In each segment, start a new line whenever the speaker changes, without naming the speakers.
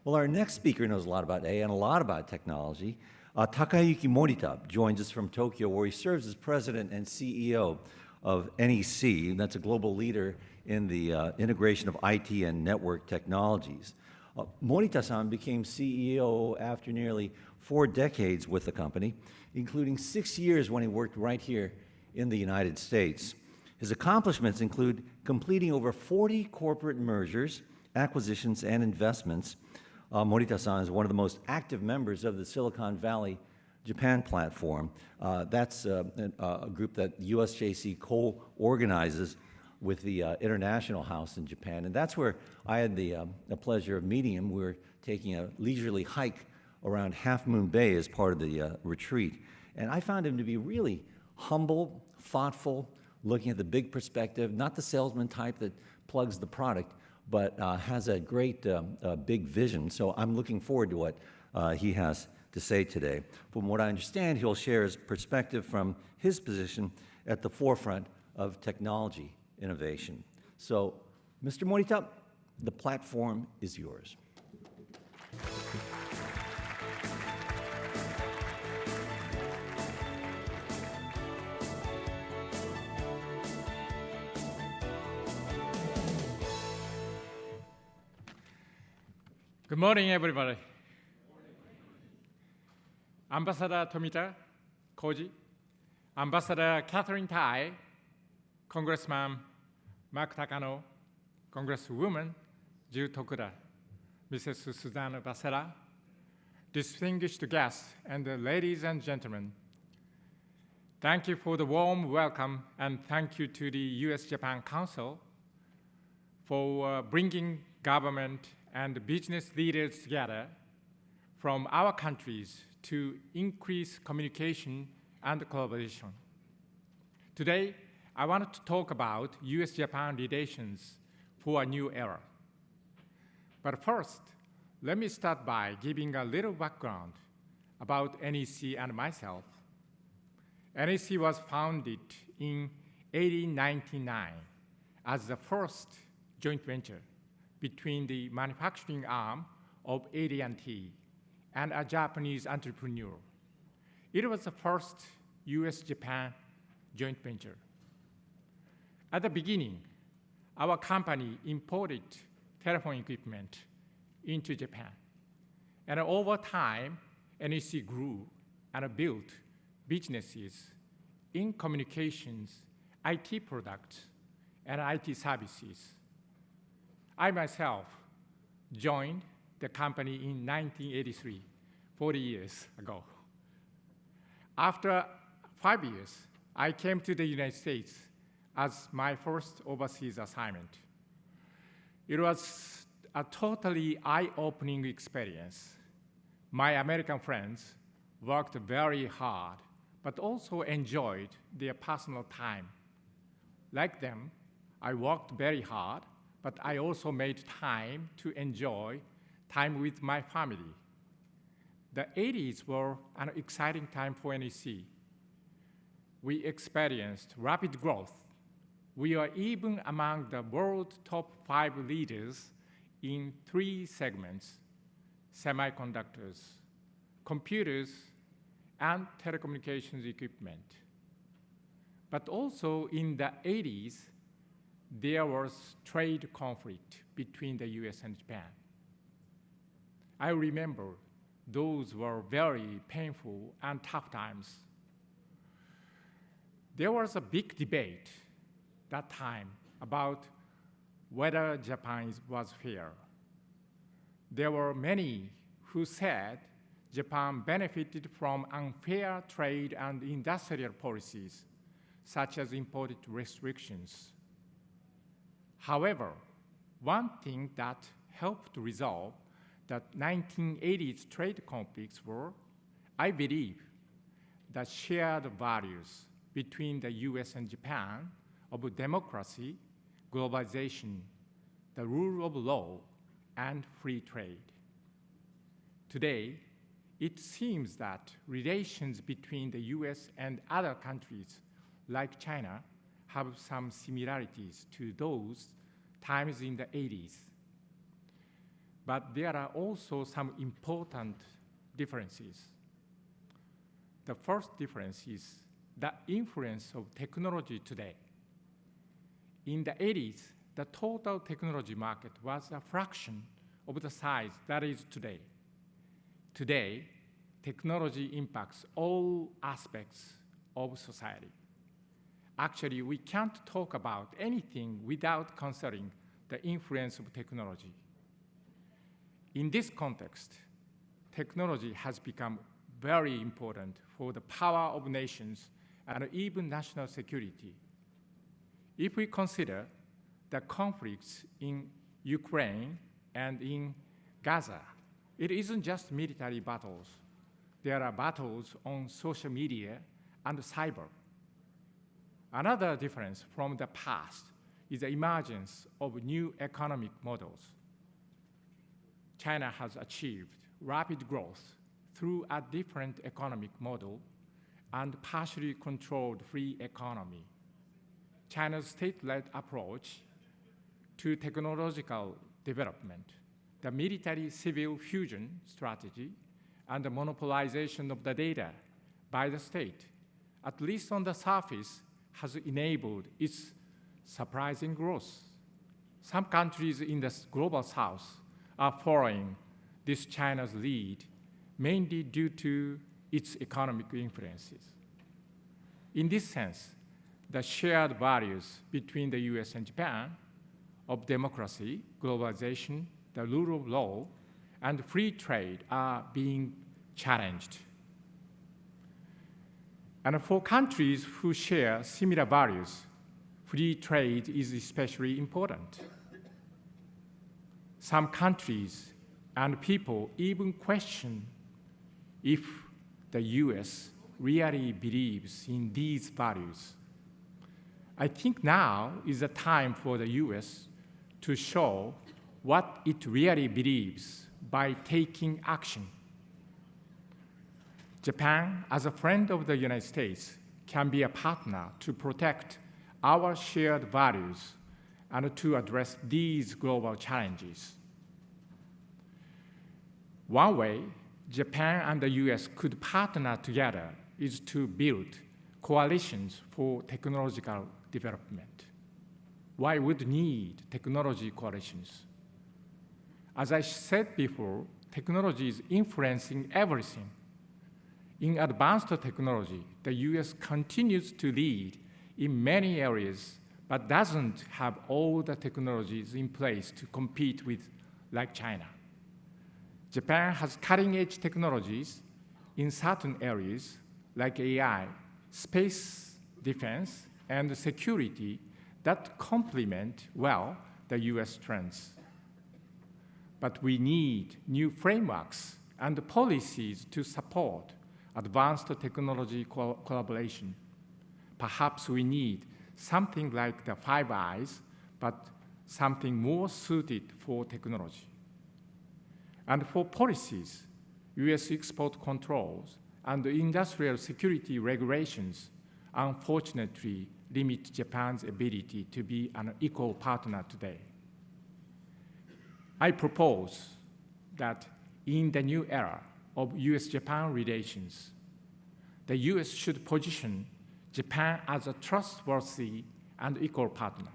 Well, our next speaker knows a lot about AI and a lot about technology. Takayuki Morita joins us from Tokyo, where he serves as president and CEO of NEC, and that's a global leader in the integration of IT and network technologies. Morita-san became CEO after nearly 4 decades with the company, including 6 years when he worked right here in the United States. His accomplishments include completing over 40 corporate mergers, acquisitions, and investments. Morita-san is one of the most active members of the Silicon Valley Japan platform. That's a group that USJC co-organizes with the International House in Japan. And that's where I had the pleasure of meeting him. We were taking a leisurely hike around Half Moon Bay as part of the retreat. And I found him to be really humble, thoughtful, looking at the big perspective, not the salesman type that plugs the product, but has a great big vision. So I'm looking forward to what he has to say today. From what I understand, he'll share his perspective from his position at the forefront of technology innovation. So, Mr. Morita, the platform is yours.
Good morning, everybody. Ambassador Tomita Koji, Ambassador Catherine Tai, Congressman Mark Takano, Congresswoman Jill Tokuda, Mrs. Susanna Basera, distinguished guests, and ladies and gentlemen, thank you for the warm welcome, and thank you to the US-Japan Council for bringing government and business leaders together from our countries to increase communication and collaboration. Today, I wanted to talk about US-Japan relations for a new era. But first, let me start by giving a little background about NEC and myself. NEC was founded in 1899 as the first joint venture between the manufacturing arm of AT&T and a Japanese entrepreneur. It was the first US-Japan joint venture. At the beginning, our company imported telephone equipment into Japan. And over time, NEC grew and built businesses in communications, IT products, and IT services. I myself joined the company in 1983, 40 years ago. After 5 years, I came to the United States as my first overseas assignment. It was a totally eye-opening experience. My American friends worked very hard, but also enjoyed their personal time. Like them, I worked very hard, but I also made time to enjoy time with my family. The 80s were an exciting time for NEC. We experienced rapid growth. We are even among the world's top 5 leaders in 3 segments: semiconductors, computers, and telecommunications equipment. But also in the 80s, there was trade conflict between the US and Japan. I remember those were very painful and tough times. There was a big debate that time about whether Japan was fair. There were many who said Japan benefited from unfair trade and industrial policies, such as import restrictions. However, one thing that helped resolve the 1980s trade conflicts were, I believe, the shared values between the US and Japan of democracy, globalization, the rule of law, and free trade. Today, it seems that relations between the US and other countries like China have some similarities to those times in the 80s. but there are also some important differences. The first difference is the influence of technology today. In the 80s, the total technology market was a fraction of the size that is today. Today, technology impacts all aspects of society. Actually, we can't talk about anything without considering the influence of technology. In this context, technology has become very important for the power of nations and even national security. If we consider the conflicts in Ukraine and in Gaza, it isn't just military battles. There are battles on social media and cyber. Another difference from the past is the emergence of new economic models. China has achieved rapid growth through a different economic model and partially controlled free economy. China's state-led approach to technological development, the military-civil fusion strategy, and the monopolization of the data by the state, at least on the surface, has enabled its surprising growth. Some countries in the global south are following this China's lead, mainly due to its economic influences. In this sense, the shared values between the US and Japan of democracy, globalization, the rule of law, and free trade are being challenged. And for countries who share similar values, free trade is especially important. Some countries and people even question if the US really believes in these values. I think now is the time for the US to show what it really believes by taking action. Japan, as a friend of the United States, can be a partner to protect our shared values and to address these global challenges. One way Japan and the US could partner together is to build coalitions for technological development. Why would we need technology coalitions? As I said before, technology is influencing everything. In advanced technology, the US continues to lead in many areas, but doesn't have all the technologies in place to compete with, like China. Japan has cutting-edge technologies in certain areas, like AI, space defense, and security that complement well the US strengths. But we need new frameworks and policies to support advanced technology collaboration. Perhaps we need something like the Five Eyes, but something more suited for technology. And for policies, US export controls and industrial security regulations unfortunately limit Japan's ability to be an equal partner today. I propose that in the new era of US-Japan relations, the US should position Japan as a trustworthy and equal partner.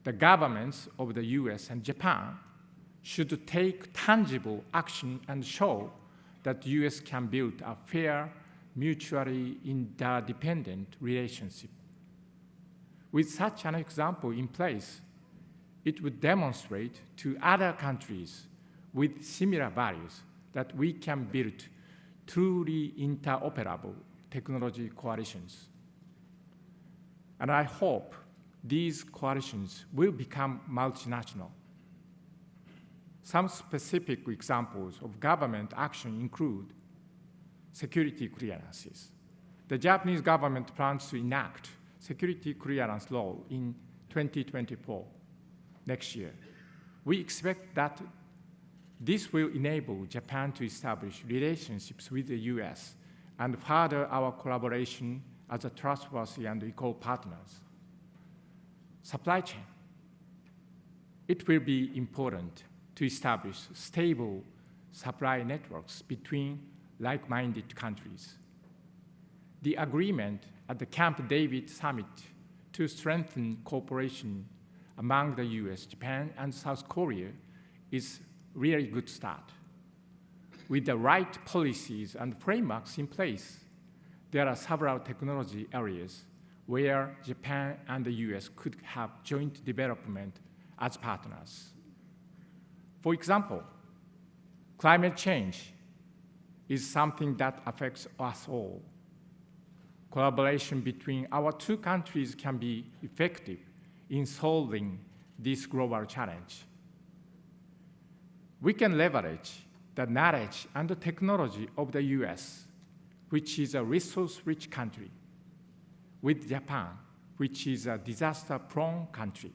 The governments of the US and Japan should take tangible action and show that the US can build a fair, mutually interdependent relationship. With such an example in place, it would demonstrate to other countries with similar values that we can build truly interoperable technology coalitions. And I hope these coalitions will become multinational. Some specific examples of government action include security clearances. The Japanese government plans to enact security clearance law in 2024, next year. We expect that this will enable Japan to establish relationships with the US and further our collaboration as a trustworthy and equal partners. Supply chain. It will be important to to establish stable supply networks between like-minded countries. The agreement at the Camp David summit to strengthen cooperation among the US, Japan, and South Korea is really good start. With the right policies and frameworks in place, there are several technology areas where Japan and the US could have joint development as partners. For example, climate change is something that affects us all. Collaboration between our two countries can be effective in solving this global challenge. We can leverage the knowledge and the technology of the US, which is a resource-rich country, with Japan, which is a disaster-prone country.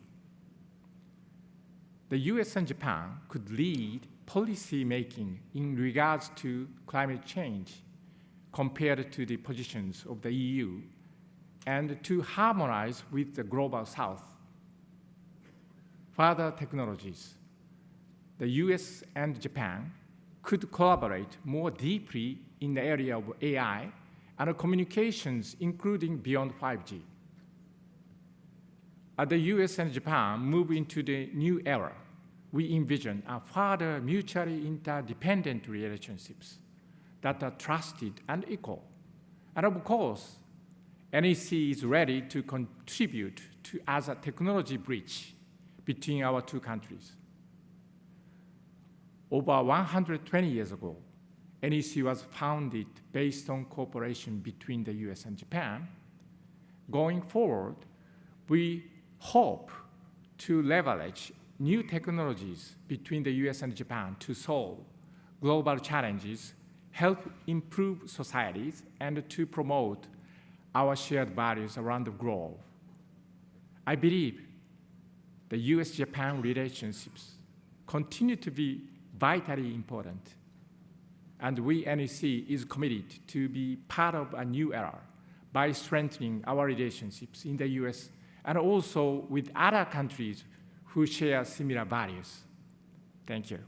The US and Japan could lead policy making in regards to climate change compared to the positions of the EU and to harmonize with the global South. Further technologies, the US and Japan could collaborate more deeply in the area of AI and communications, including beyond 5G. As the US and Japan move into the new era, we envision a further mutually interdependent relationships that are trusted and equal. And of course, NEC is ready to contribute to as a technology bridge between our two countries. Over 120 years ago, NEC was founded based on cooperation between the US and Japan. Going forward, we hope to leverage new technologies between the US and Japan to solve global challenges, help improve societies, and to promote our shared values around the globe. I believe the US-Japan relationships continue to be vitally important, and we, NEC, is committed to be part of a new era by strengthening our relationships in the US and also with other countries who share similar values. Thank you.